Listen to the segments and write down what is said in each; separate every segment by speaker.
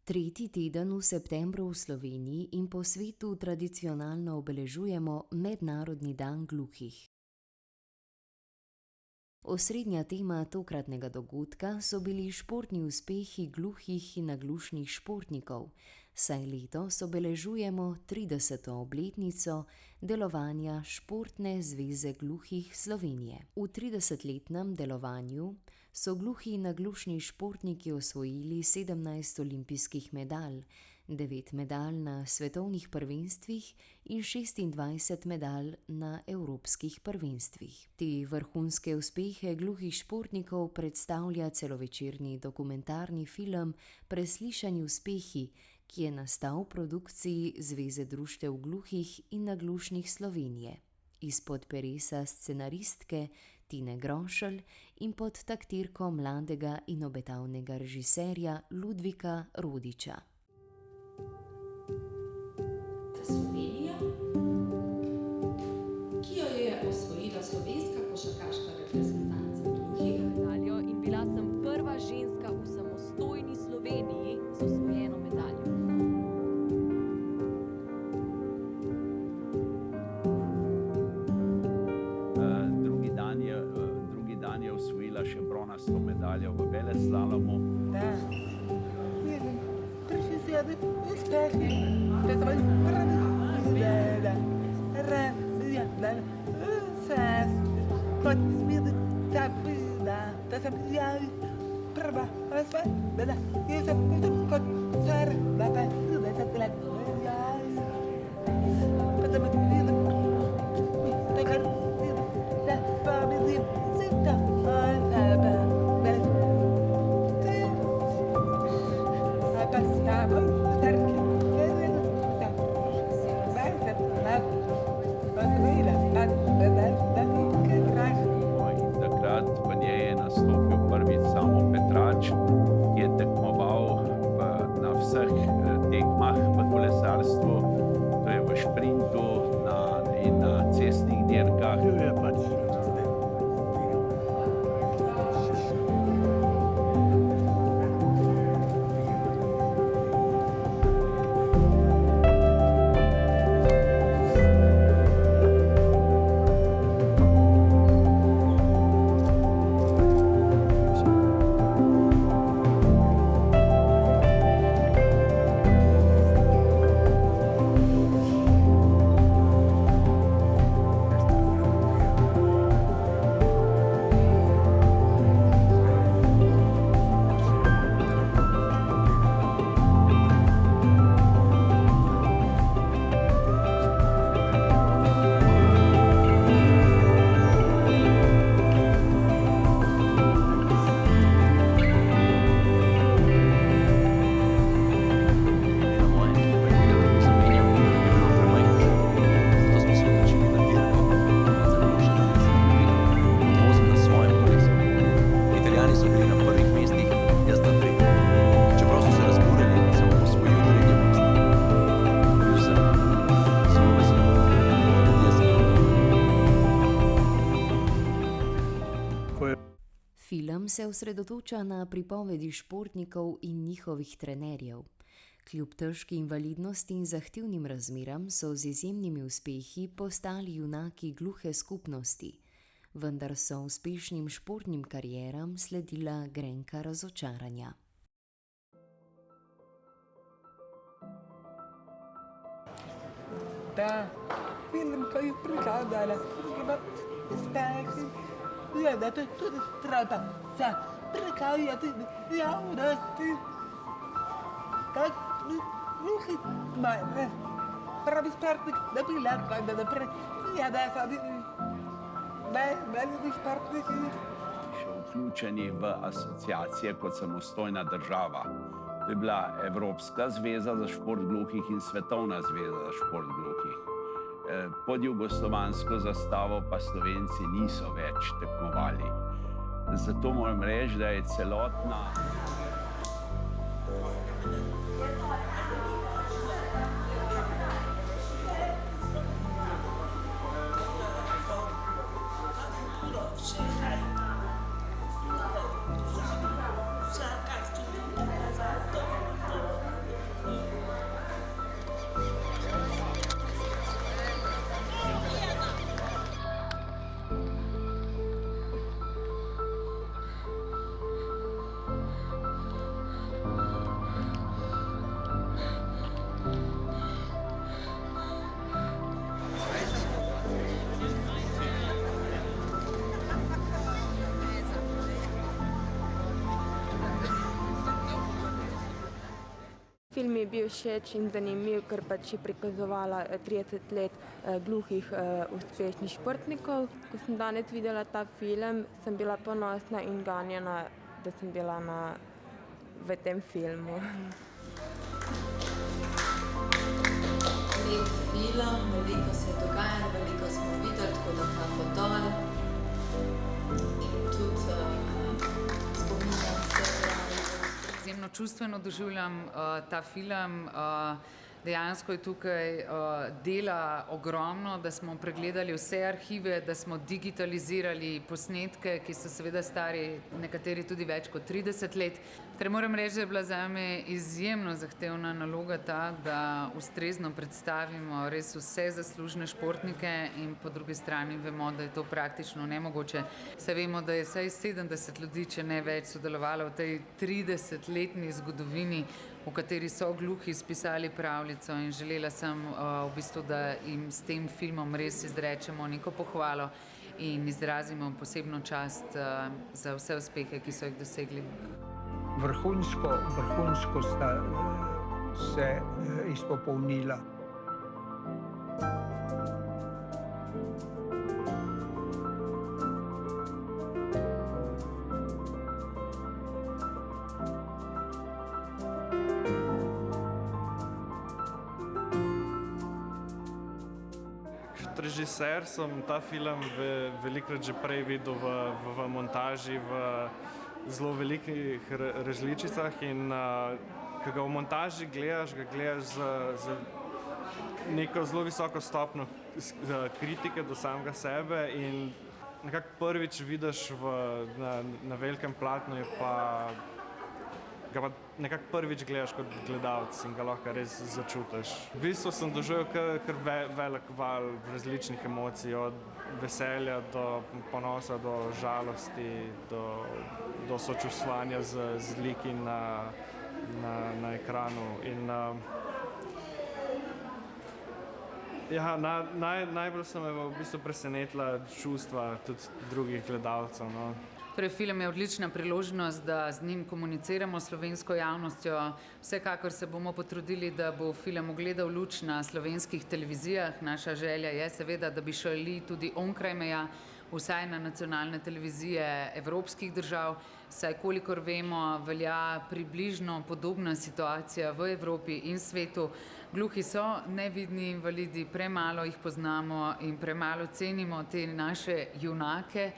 Speaker 1: Tretji teden v septembru v Sloveniji in po svetu tradicionalno obeležujemo Mednarodni dan gluhih. Osrednja tema tokratnega dogodka so bili športni uspehi gluhih in naglušnih športnikov, saj letos obeležujemo 30. obletnico delovanja Športne zveze gluhih Slovenije. V 30-letnem delovanju so gluhi in naglušni športniki osvojili 17 olimpijskih medalj, 9 medalj na svetovnih prvenstvih in 26 medalj na evropskih prvenstvih. Te vrhunske uspehe gluhih športnikov predstavlja celovečerni dokumentarni film Preslišani uspehi, ki je nastal v produkciji Zveze društev gluhih in naglušnih Slovenije, izpod peresa scenaristke Tine Grošelj in pod taktirko mladega in obetavnega režiserja Ludvika Rodiča.
Speaker 2: Slovenija, ki jo je osvojila slovenska košarkarska reprezentanca gluhih.
Speaker 3: Medaljo in bila sem prva ženska v samostojni Sloveniji z osvojeno medaljo.
Speaker 4: Drugi dan je osvojila še bronasto medaljo v veleslalomu.
Speaker 5: Da, vidim, prišli si ja uspehi. Da sem prva osvojila, jaz sem kot car, da pa let. Pa da me vidim, takrat vidim, da pa vidim, da
Speaker 4: Takrat v njej je nastopil prvič Samo Petrač, ki je tekmoval na vseh tekmah v kolesarstvu, to je v šprintu in na cestnih dirkah.
Speaker 1: Film se osredotoča na pripovedi športnikov in njihovih trenerjev. Kljub težki invalidnosti in zahtevnim razmeram so z izjemnimi uspehi postali junaki gluhe skupnosti, vendar so uspešnim športnim karieram sledila grenka razočaranja.
Speaker 5: Da, vidim, ko je prikladala, uspehi. Ja, da to tudi treba za prikazati javnosti. Kaj gluhi imajo pravi športnik, da bi lahko da naprej. Ja, da so veliki športniki.
Speaker 4: Še vključeni v asociacije kot samostojna država. To je bila Evropska zveza za šport gluhih in Svetovna zveza za šport gluhih. Pod jugoslovansko zastavo pa Slovenci niso več tekmovali. Zato moram reči, da je celotna
Speaker 2: Vse
Speaker 6: film mi je bil všeč in zanimiv, ker pač je prikazovala 30 let gluhih uspešnih športnikov. Ko sem danes videla ta film, sem bila ponosna in ganjena, da sem bila v tem filmu.
Speaker 2: Lep film, veliko se je dogajalo, veliko smo videli, tako da kako dol. In tudi spominjam se
Speaker 7: Izjemno čustveno doživljam ta film. Dejansko je tukaj dela ogromno, da smo pregledali vse arhive, da smo digitalizirali posnetke, ki so seveda stari nekateri tudi več kot 30 let. Torej moram reči, da je bila zame izjemno zahtevna naloga ta, da ustrezno predstavimo res vse zaslužne športnike in po drugi strani vemo, da je to praktično nemogoče. Saj vemo, da je vsaj 70 ljudi, če ne več, sodelovalo v tej 30-letni zgodovini, v kateri so gluhi spisali pravljico in želela sem v bistvu, da jim s tem filmom res izrečemo neko pohvalo in izrazimo posebno čast za vse uspehe, ki so jih dosegli.
Speaker 8: Vrhunsko sta se izpopolnila.
Speaker 9: Režiser sem ta film velikokrat že prej videl v montaži, v zelo velikih različicah in ko ga v montaži gledaš, ga gledaš z neko zelo visoko stopnjo kritike do samega sebe in nekako prvič vidiš na velikem platnu, ga pa nekako prvič gledaš kot gledalec in ga lahko res začutiš. V bistvu sem doživel kar velik val različnih emocij, od veselja do ponosa, do žalosti, do sočustvovanja z liki na ekranu. In najbolj so me v bistvu presenetila čustva tudi drugih gledalcev.
Speaker 7: Torej, film je odlična priložnost, da z njim komuniciramo s slovensko javnostjo. Vsekakor se bomo potrudili, da bo film ugledal luč na slovenskih televizijah. Naša želja je seveda, da bi šli tudi onkraj meja, vsaj na nacionalne televizije evropskih držav. Saj kolikor vemo, velja približno podobna situacija v Evropi in svetu. Gluhi so nevidni invalidi, premalo jih poznamo in premalo cenimo te naše junake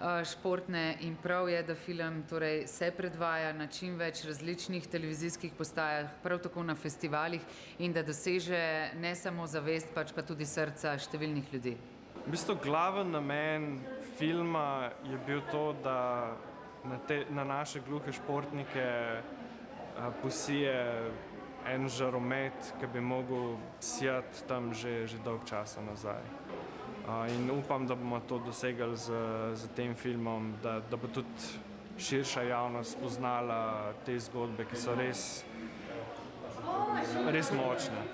Speaker 7: športne in prav je, da film torej se predvaja na čim več različnih televizijskih postajah, prav tako na festivalih in da doseže ne samo zavest, pač pa tudi srca številnih ljudi.
Speaker 9: V bistvu glaven namen filma je bil to, da na naše gluhe športnike posije en žaromet, ki bi mogel sijati tam že dolgo časa nazaj. In upam, da bomo to dosegli z tem filmom, da bo tudi širša javnost poznala te zgodbe, ki so res močne.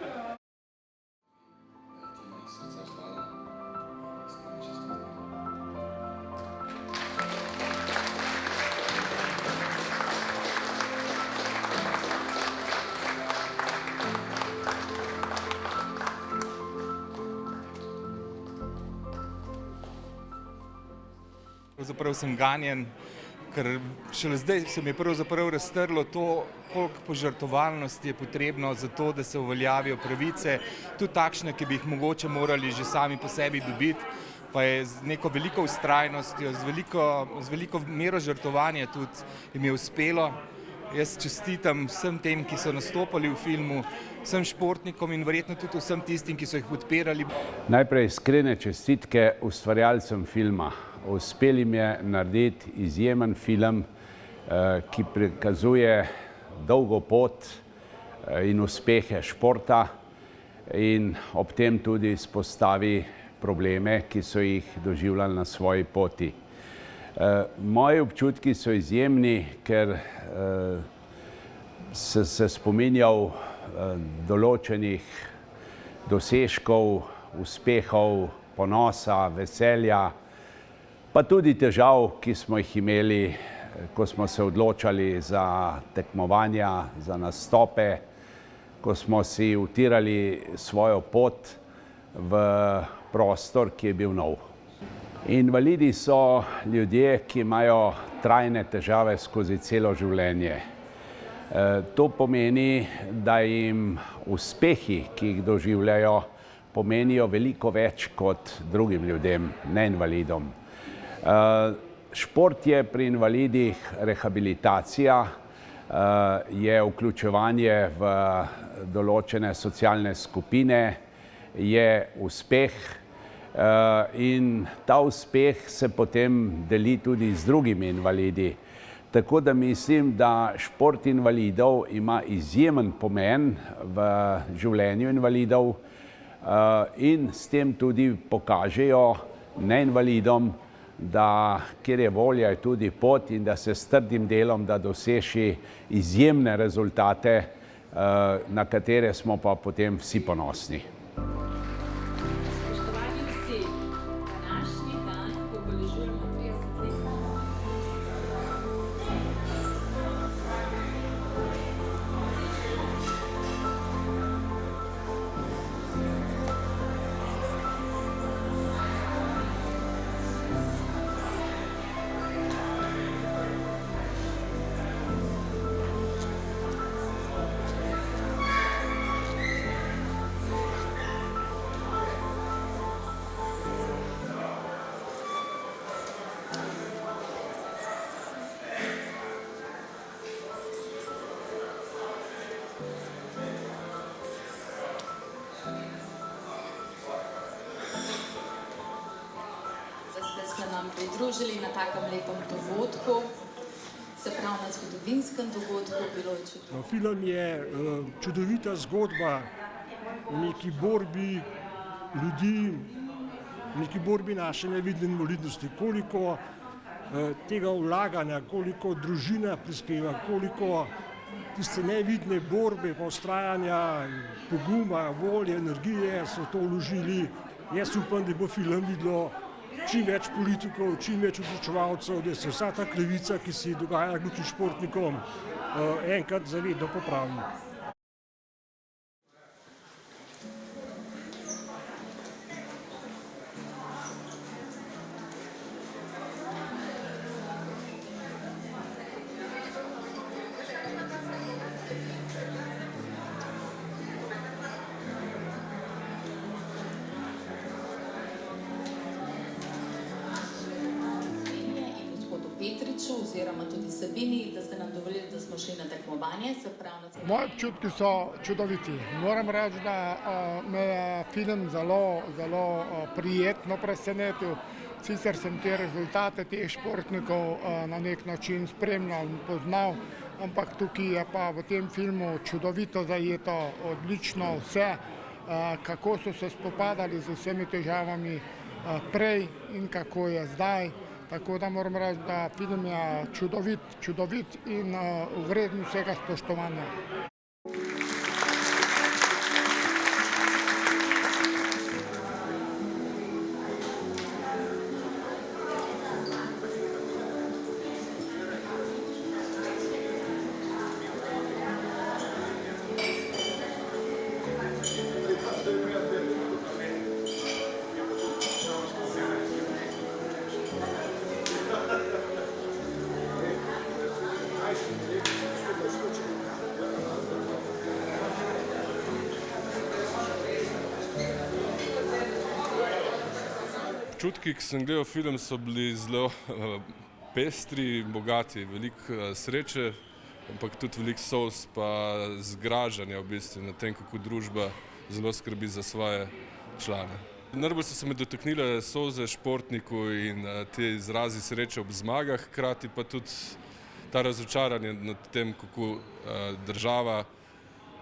Speaker 10: Pravzaprav sem ganjen, ker šele zdaj se mi je pravzaprav raztrlo to, koliko požrtvovalnosti je potrebno za to, da se uveljavijo pravice, tudi takšne, ki bi jih mogoče morali že sami po sebi dobiti, pa je z neko veliko vztrajnostjo, z veliko mero žrtvovanja tudi jim je uspelo. Jaz čestitam vsem tem, ki so nastopali v filmu, vsem športnikom in verjetno tudi vsem tistim, ki so jih podpirali.
Speaker 4: Najprej iskrene čestitke ustvarjalcem filma. Uspeli mi je narediti izjemen film, ki prikazuje dolgo pot in uspehe športa in ob tem tudi izpostavi probleme, ki so jih doživljali na svoji poti. Moji občutki so izjemni, ker sem se spominjal določenih dosežkov, uspehov, ponosa, veselja, pa tudi težav, ki smo jih imeli, ko smo se odločali za tekmovanja, za nastope. ko smo si utirali svojo pot v prostor, ki je bil nov. Invalidi so ljudje, ki imajo trajne težave skozi celo življenje. To pomeni, da jim uspehi, ki jih doživljajo, pomenijo veliko več kot drugim ljudem, neinvalidom. Šport je pri invalidih rehabilitacija, je vključevanje v določene socialne skupine, je uspeh in ta uspeh se potem deli tudi z drugimi invalidi. Tako da mislim, da šport invalidov ima izjemen pomen v življenju invalidov in s tem tudi pokažejo neinvalidom, da kjer je volja, je tudi pot in da se s trdim delom da doseži izjemne rezultate, na katere smo pa potem vsi ponosni.
Speaker 2: Nam pridružili na takem lepem dogodku, se pravi na zgodovinskem dogodku, bilo je čudovito.
Speaker 11: Film je čudovita zgodba o neki borbi ljudi, neki borbi naše nevidne invalidnosti, koliko tega vlaganja, koliko družina prispeva, koliko tiste nevidne borbe, pa vztrajanja, poguma, volje, energije so to vložili. Jaz upam, da bo film videlo čim več politikov, čim več odločevalcev, da se vsa ta krivica, ki se dogaja gluhim športnikom, enkrat zavedno popravi.
Speaker 2: Oziroma tudi Sabini, da ste nam dovolili, da smo šli na tekmovanje.
Speaker 12: Moji občutki so čudoviti. Moram reči, da me je film zelo prijetno presenetil. Sicer sem te rezultate teh športnikov na nek način spremljal in poznal, ampak tukaj je pa v tem filmu čudovito zajeto, odlično vse, kako so se spopadali z vsemi težavami prej in kako je zdaj. Tako da moram reči, da film je čudovit in vreden vsega spoštovanja.
Speaker 13: Občutki, ki sem gledal film, so bili zelo pestri, bogati, veliko sreče, ampak tudi veliko solz pa zgražanja v bistvu na tem, kako družba zelo skrbi za svoje člane. Najbolj so se me dotaknile solze športnikov in te izrazi sreče ob zmagah, hkrati pa tudi ta razočaranje nad tem, kako država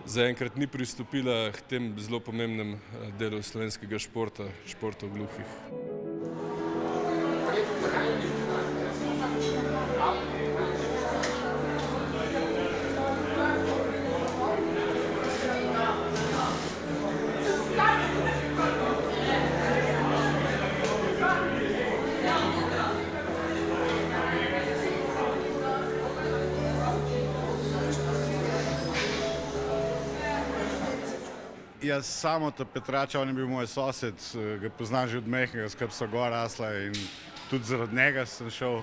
Speaker 13: zaenkrat ni pristopila k tem zelo pomembnem delu slovenskega športa, športov gluhih.
Speaker 14: Jaz samo ta Petrača, on je bil moj sosed, ga poznam že od mehkega, skrb so gor rasla in tudi zaradi njega sem šel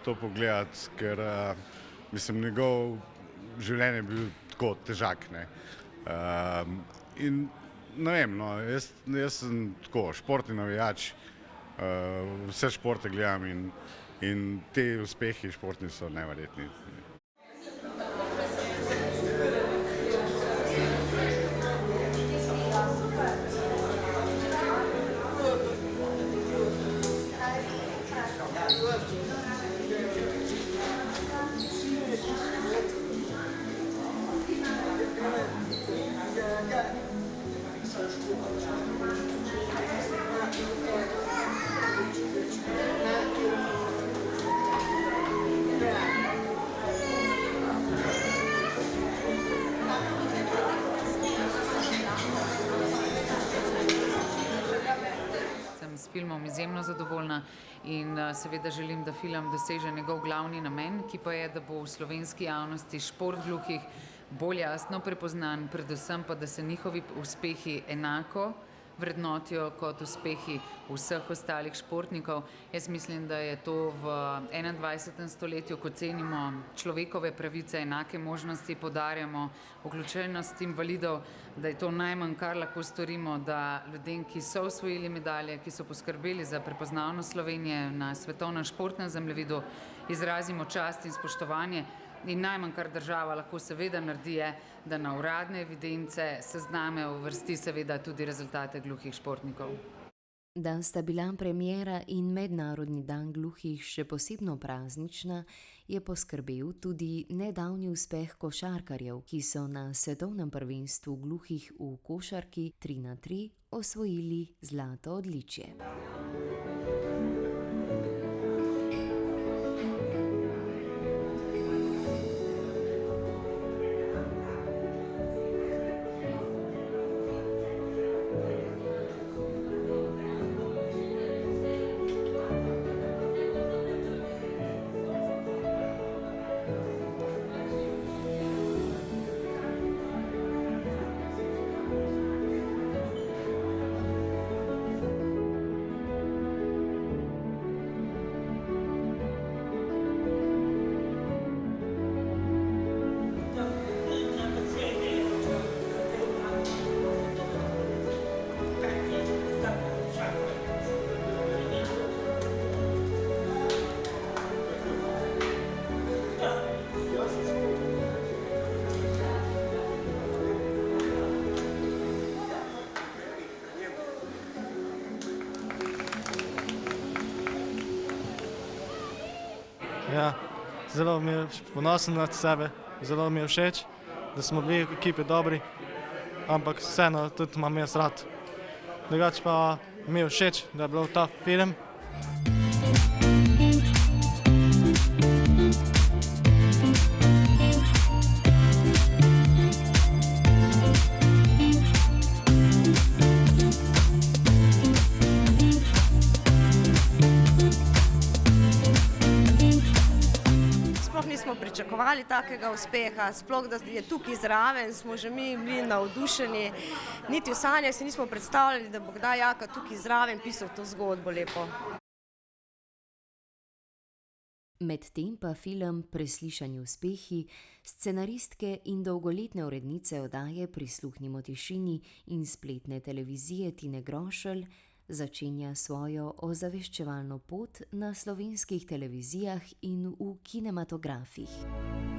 Speaker 14: to pogledati, ker mislim, njegov življenje je bil tako težak, ne. In ne vem, no, jaz sem tako športni navijač, vse športe gledam in te uspehi športni so neverjetni.
Speaker 7: S filmom izjemno zadovoljna in seveda želim, da film doseže njegov glavni namen, ki pa je, da bo v slovenski javnosti šport gluhih bolj jasno prepoznan, predvsem pa, da se njihovi uspehi enako vrednotijo kot uspehi vseh ostalih športnikov. Jaz mislim, da je to v 21. stoletju, ko cenimo človekove pravice, enake možnosti, poudarjamo vključenost invalidov, da je to najmanj, kar lahko storimo, da ljudem, ki so osvojili medalje, ki so poskrbeli za prepoznavnost Slovenije na svetovnem športnem zemljevidu, izrazimo čast in spoštovanje. In najmanj, kar država lahko seveda naredi, je, da na uradne evidence, sezname uvrsti seveda tudi rezultate gluhih športnikov.
Speaker 1: Da sta bila premiera in Mednarodni dan gluhih še posebno praznična, je poskrbel tudi nedavni uspeh košarkarjev, ki so na svetovnem prvenstvu gluhih v košarki 3x3 osvojili zlato odličje.
Speaker 9: Ja, zelo mi je ponosen nad sebe, zelo mi je všeč, da smo bili v ekipi dobri, ampak vseeno tudi imam jaz rad. Drugače pa mi je všeč, da je bil ta film.
Speaker 15: Nismo pričakovali takega uspeha, sploh da je tukaj zraven, smo že mi bili navdušeni. Niti v sanjah si nismo predstavljali, da bo kdaj Jaka tukaj zraven pisal to zgodbo lepo.
Speaker 1: Medtem pa film Preslišani uspehi scenaristke in dolgoletne urednice oddaje Prisluhnimo tišini in spletne televizije Tine Grošelj začenja svojo ozaveščevalno pot na slovenskih televizijah in v kinematografih.